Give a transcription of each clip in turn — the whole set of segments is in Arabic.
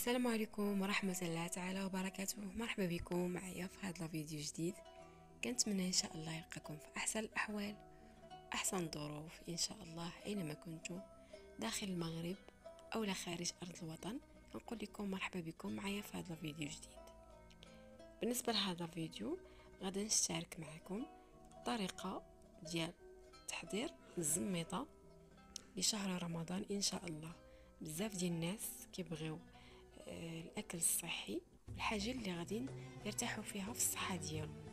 السلام عليكم ورحمة الله تعالى وبركاته. مرحبا بكم معايا في هذا الفيديو جديد. كنتمنى ان شاء الله يلقاكم في احسن الاحوال، احسن ظروف ان شاء الله اينما كنتم، داخل المغرب او لا خارج ارض الوطن. نقول لكم مرحبا بكم معايا في هذا الفيديو جديد. بالنسبة لهذا الفيديو غادي نشارك معكم طريقة ديال تحضير الزميطة لشهر رمضان ان شاء الله. بزاف ديال الناس كيبغيو الاكل الصحي والحاجه اللي غادي يرتاحوا فيها في الصحه ديالهم،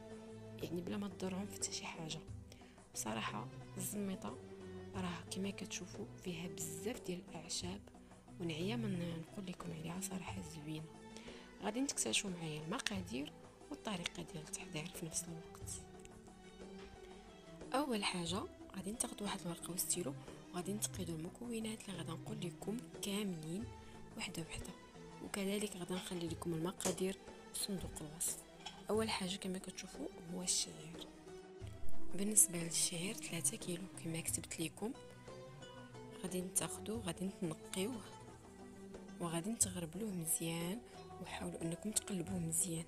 يعني بلا ما تضرهم في حتى شي حاجه. بصراحه الزميطه راه كما كتشوفوا فيها بزاف ديال الاعشاب، ونعيا من نقول لكم عليها صراحه زوينه. غادي تكتشفوا معايا المقادير والطريقه ديال التحضير في نفس الوقت. اول حاجه غادي تاخذوا واحد الورقه وستيلو، وغادي تقيدوا المكونات اللي غادي نقول لكم كاملين وحده وحده، وكذلك غادي نخلي لكم المقادير في صندوق الوصف. اول حاجه كما كتشوفوا هو الشعير. بالنسبه للشعير 3 كيلو كما كتبت لكم. غادي تاخذوه، غادي تنقيوه، وغادي تغربلوه مزيان، وحاولوا انكم تقلبوه مزيان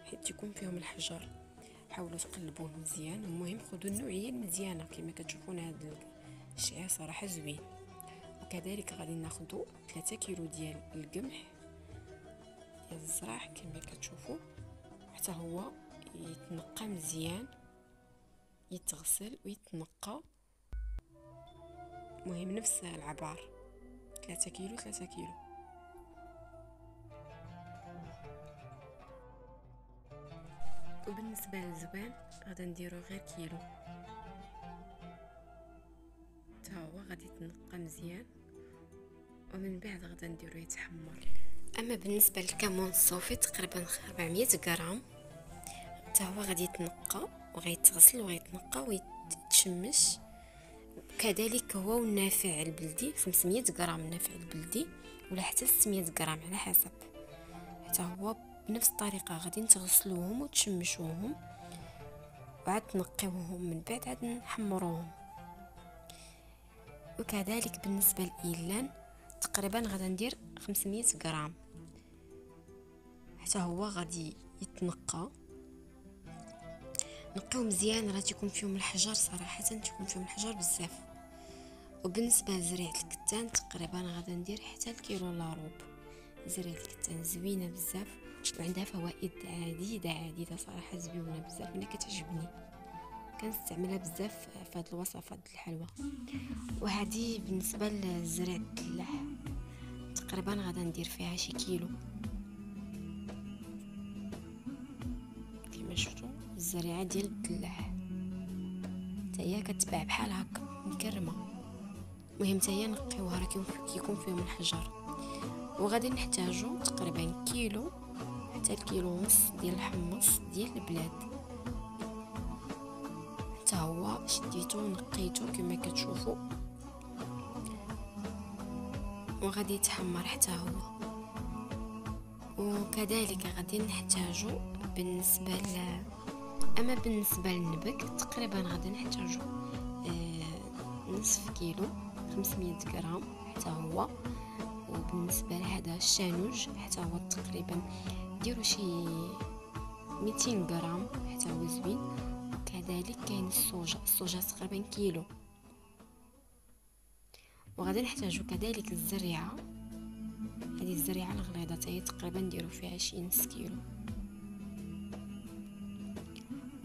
حيت يكون فيهم الحجر. حاولوا تقلبوه مزيان. المهم خذوا النوعيه المزيانه كما كتشوفون. هذا الشعير صراحه زوين. وكذلك غادي ناخذوا 3 كيلو ديال القمح ديال الزراع كما كتشوفوا، حتى هو يتنقى مزيان، يتغسل ويتنقى. مهم نفس العبار 3 كيلو 3 كيلو. وبالنسبه للزبان غادي نديرو غير كيلو، حتى هو غادي يتنقى مزيان، ومن بعد غادي نديرو يتحمر. اما بالنسبه للكمون الصوفي تقريبا 400 غرام، حتى هو غادي يتنقى وغيتغسل وغيتنقى ويتشمش. كذلك هو والنافع البلدي 500 غرام النافع البلدي، ولا حتى 600 غرام على حسب. حتى هو بنفس الطريقه غادي تغسلوهم وتشمشوهم، وعاد تنقيوهم، من بعد عاد نحمروهم. وكذلك بالنسبه للإيلان تقريبا غادي ندير 500 غرام، حتى هو غادي يتنقى. نقيو مزيان، راه تيكون فيهم الحجر، صراحه تيكون فيهم الحجر بزاف. وبالنسبه لزريعه الكتان تقريبا غادي ندير حتى الكيلو الا ربع. زريعه الكتان زوينه بزاف وعندها فوائد عديده صراحه زوينه بزاف، انا كتعجبني، كنستعملها بزاف في هاد الوصفات د الحلوى. وهذه بالنسبه لزريعه الدلاح تقريبا غادي ندير فيها شي كيلو. كما شفتوا الزريعه ديال الدلاح حتى هي كتباع بحال هكا مكرمه. المهم حتى هي نقيوها، راه كيكون فيهم الحجر. وغادي نحتاجو تقريبا كيلو حتى الكيلو ونص ديال الحمص ديال البلاد، حتى هو شديتو ونقيتو كما كتشوفوا، وغادي يتحمر حتى هو. وكذلك غادي نحتاجو اما بالنسبه للنبك تقريبا غادي نحتاجو نصف كيلو 500 غرام حتى هو. وبالنسبه لهذا الشانوج حتى هو تقريبا ديروا شي 200 غرام حتى هو زوين. وكذلك كاين الصوجه تقريبا كيلو. وغادي نحتاجو كذلك الزريعه، هذه الزريعه الغليظه حتى هي تقريبا نديرو فيها شي نص كيلو.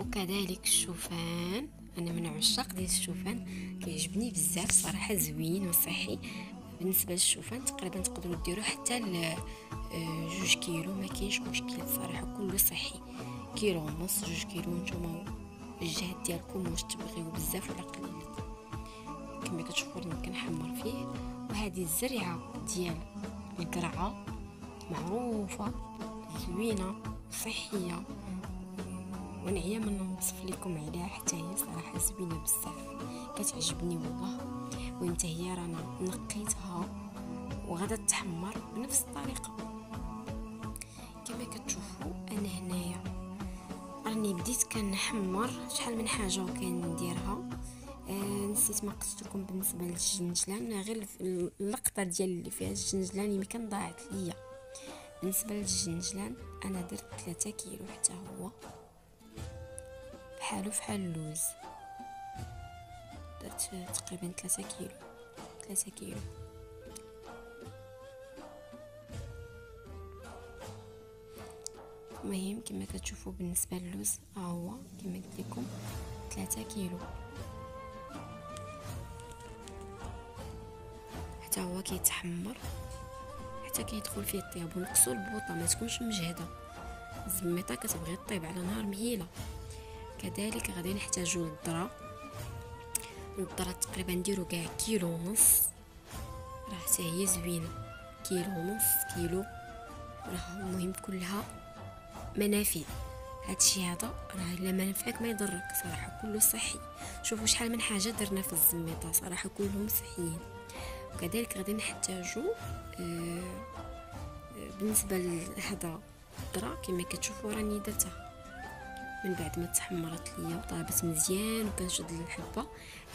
وكذلك الشوفان، انا من عشاق ديال الشوفان، كيعجبني بزاف صراحه، زوين وصحي. بالنسبه للشوفان تقريبا تقدروا ديروا حتى 2 كيلو، ما كاينش مشكل صراحه، كله صحي. كيلو ونص 2 كيلو، نتوما الجهد ديالكم واش تبغيو بزاف ولا قليل. كما كتشوفوا راني كنحمر فيه. وهذه الزريعه ديال القرعه معروفه زوينه صحيه، ونعيا من نوصف لكم عليها، حتى هي صراحه زوينه بزاف كتعجبني والله. وانت هي رانا نقيتها وغادا تحمر بنفس الطريقه كما كتشوفوا. انا هنايا راني بديت كنحمر شحال من حاجه وكنديرها. نسيت ما قلت لكم بالنسبه للجنجلان، غير اللقطه ديال اللي فيها الجنجلان يمكن ضاعت ليا، بالنسبه للجنجلان انا درت 3 كيلو، حتى هو بحالو بحال اللوز، درت تقريبا 3 كيلو. المهم كما كتشوفوا بالنسبه للوز هو كما قلت لكم 3 كيلو، حتى هو كيتحمر حتى كيدخل فيه الطياب. ونقصوا البوطه ما تكونش مجهده، الزميطه كتبغي طيب على نهار مهيله. كذلك غادي نحتاجوا الذره تقريبا نديروا كاع كيلو ونص، راه حتى هي زوينه. كيلو ونص كيلو راه المهم كلها منافع. هادشي هذا راه الا ما نفعك ما يضرك صراحه، كله صحي. شوفوا شحال من حاجه درنا في الزميطه صراحه كلهم صحيين. وكذلك غادي نحتاجوا بالنسبه لهذا الذره كما كتشوفوا راني درتها من بعد ما تحمرت ليا وطابت مزيان، وكنشد الحبه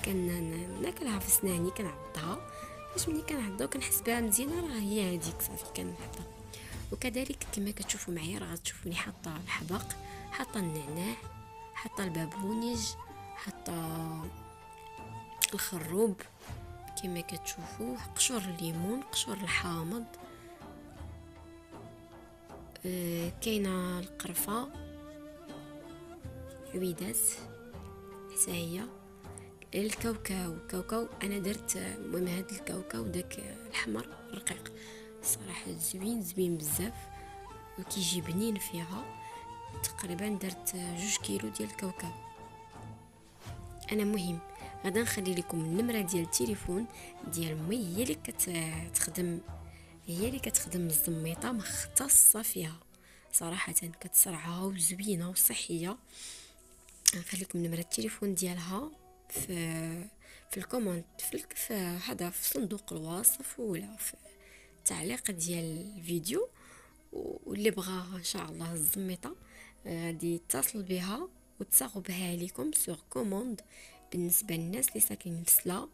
كناكلها في سناني، كنعضها باش ملي كنعضها وكنحس بها مزيانه راه هي هذيك صافي كنحطها. وكذلك كما كتشوفوا معايا راه غتشوفوني حاطه الحبق، حاطه النعناع، حاطه البابونج، حاطه الخروب كما كتشوفوا، قشور الليمون، قشور الحامض، كاينه القرفه، عويدات حتى هي، الكاوكاو انا درت المهم هذا الكاوكاو داك الحمر رقيق صراحه زوين بزاف وكيجي بنين فيها. تقريبا درت 2 كيلو ديال الكاوكاو. انا مهم غادا نخلي لكم النمره ديال التليفون ديال مي، هي اللي كتخدم الزميطه مختصه فيها صراحه، كتسرعها وزوينه وصحيه. نخلي لكم نمره التليفون ديالها في الكومنت في هذا في صندوق الوصف ولا في التعليق ديال الفيديو. واللي بغى ان شاء الله الزميطه غادي يتصل بها وتصاغبها لكم سوغ كوموند. بالنسبه للناس اللي ساكنين في سلا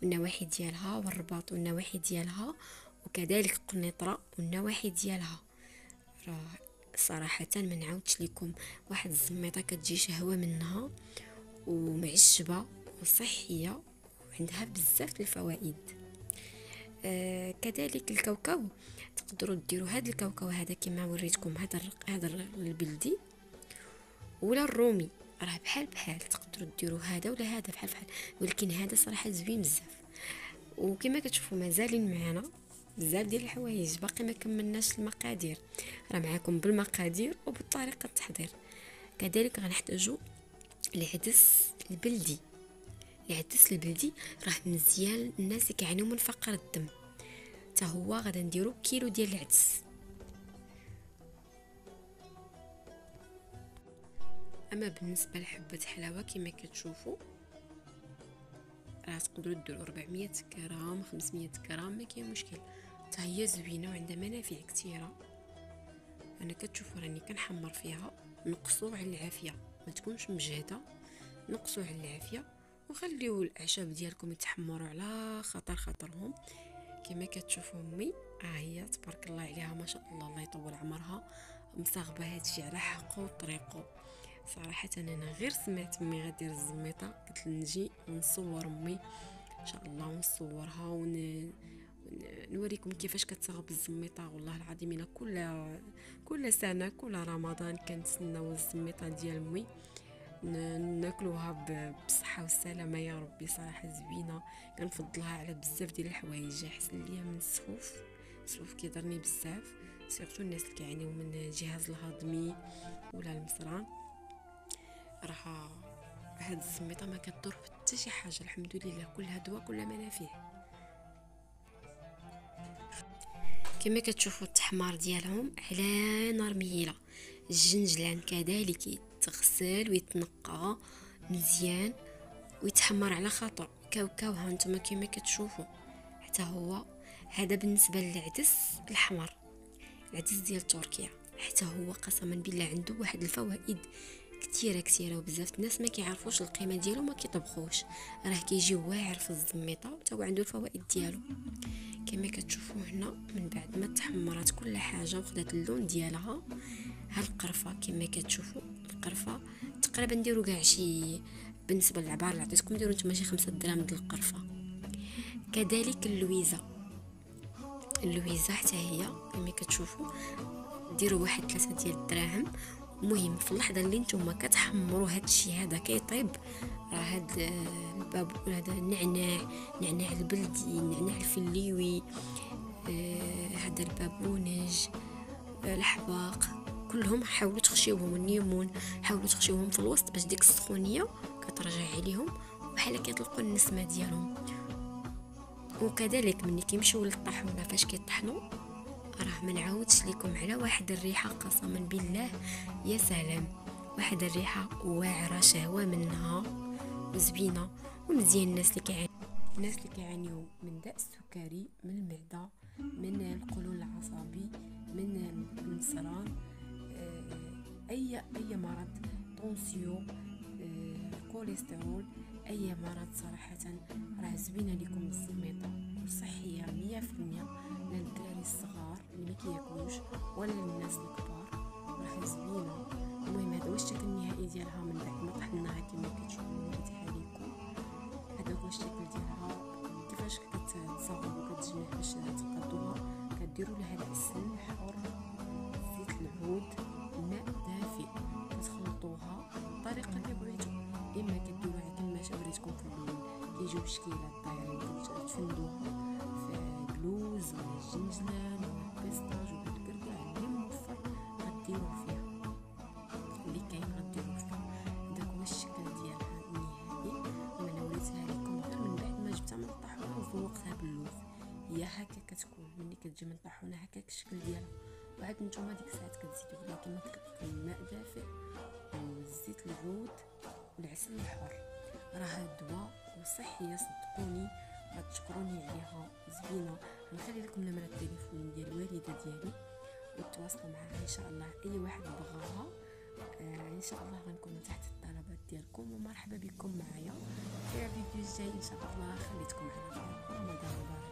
والنواحي ديالها والرباط والنواحي ديالها، وكذلك قنيطره والنواحي ديالها، راه صراحه ما نعاودش لكم واحد الزميطه كتجي شهوه منها ومعشبه وصحيه وعندها بزاف الفوائد. كذلك الكاوكاو تقدروا ديروا هذا الكاوكاو هذا كما وريتكم، هذا البلدي ولا الرومي، راه بحال تقدروا ديروا هذا ولا هذا بحال ولكن هذا صراحه زوين بزاف. وكما كتشوفوا مازالين معنا بزاف ديال الحوايج، باقي ما كملناش المقادير، راه معكم بالمقادير وبالطريقه التحضير. كذلك غنحتاجوا العدس البلدي. العدس البلدي راه مزيان الناس اللي كيعانيو من فقر الدم، حتى هو غادا نديرو كيلو ديال العدس. اما بالنسبه لحبه حلاوه كما كتشوفوا راه تقدروا ديروا 400 غرام 500 غرام ما كاين مشكل، حتى هي زوينه وعندها منافع كثيره. انا كتشوفوا راني كنحمر فيها، نقصوا على العافيه ما تكونش مجهده، نقصوا على العافيه وخليو الاعشاب ديالكم يتحمروا على خاطرهم. كما كتشوفوا امي هي تبارك الله عليها ما شاء الله الله يطول عمرها مصاغبه هادشي على حقه وطريقه. صراحه انا غير سمعت امي غدير الزميطه قلت نجي نصور امي ان شاء الله ونصورها نوريكم كيفاش كتصاغب الزميطه. والله العظيم انا كل سنه كل رمضان كنتسناو الزميطه ديال امي ناكلوها بالصحه والسلامه يا ربي. صراحه زوينه كنفضلها على بزاف ديال الحوايج، احسن ليا من السفوف كيضرني بزاف، سيرتو الناس اللي كيعانيو من الجهاز الهضمي ولا المصران. راه هاد الزميطه ما كتضر حتى شي حاجه الحمد لله، كلها دواء كلها منافع. كما كتشوفوا التحمار ديالهم على نار مهيله. الجنجلان كذلك يتغسل ويتنقى مزيان ويتحمر على خاطر. كاوكاو ها نتوما كما كتشوفوا حتى هو هذا بالنسبه للعدس الحمر، العدس ديال تركيا، حتى هو قسما بالله عنده واحد الفوائد كثيره وبزاف الناس ما كيعرفوش القيمه ديالو، ما كيطبخوش، راه كيجي واعر في الزميطه وتا هو عنده الفوائد ديالو. كما كتشوفوا هنا من بعد ما تحمرات كل حاجه وخدات اللون ديالها، ها القرفه كما كتشوفوا القرفه تقريبا نديروا كاع شي، بالنسبه للعبار اللي عطيتكم ديروا نتوما شي 5 دراهم د القرفه. كذلك اللويزه حتى هي كما كتشوفوا ديروا واحد 3 ديال الدراهم. المهم في اللحظه اللي نتوما كتحمروا هاد الشيء هذا كيطيب، راه هاد الباب هذا نعناع البلدي، النعناع الفليوي، هذا البابونج، الحباق، كلهم حاولوا تخشيوهم، النيمون حاولوا تخشيوهم في الوسط باش ديك السخونيه كترجع عليهم وبحال كيطلقوا النسمه ديالهم. وكذلك ملي كيمشيو للطاحونه فاش كيطحنوا، راه ما نعاودش لكم على واحد الريحه قسما بالله يا سلام، واحد الريحه واعره شهوه منها وزبينه ومزيان. الناس اللي كيعانيو من داء السكري، من المعده، من القولون العصبي، من النسران، اي مرض، طونسيو، كوليسترول، اي مرض صراحه راه زوينه لكم الزميطه وصحيه 100%، للدراري الصغار اللي ما كياكلوش ولا للناس الكبار راه زوينه. المهم هذا هو الشكل النهائي ديالها من بعد ما طحناها كما كتشوفوا وريتها لكم. هذا هو الشكل ديالها كيفاش كتصاوب وكتجمع باش تقادوها. كديروا لها العسل الحر، زيت العود، ماء دافئ، كتخلطوها بالطريقه اللي بغيتو، اما كديروها كما وريتكم في الاول كيجيو بشكيلات طايرين كتفندوها في اللوز ولا الجنجلان ولا البيستاج ولا الكركاع اللي موفر غديروه فيها، اللي كاين غديروه فيها. هذاك هو الشكل ديالها النهائي. وانا وريتها لكم غير من بعد ما جبتها من الطاحونه وذوقتها باللوز، هي هكا كتكون ملي كتجي من الطاحونه هكاك الشكل ديالها. وعاد نتوما ديك الساعات كتزيدوا فيها كما قلت لكم الماء دافئ والزيت العود والعسل الحر. راه دواء وصحيه صدقوني، غتشكروني عليها، زوينه. غنخلي لكم نمره التليفون ديال الوالده ديالي وتواصلوا معها ان شاء الله. اي واحد بغاها ان شاء الله غنكون تحت الطلبات ديالكم، ومرحبا بكم معايا في الفيديو الجاي ان شاء الله. خليتكم على خير، رمضان مبارك.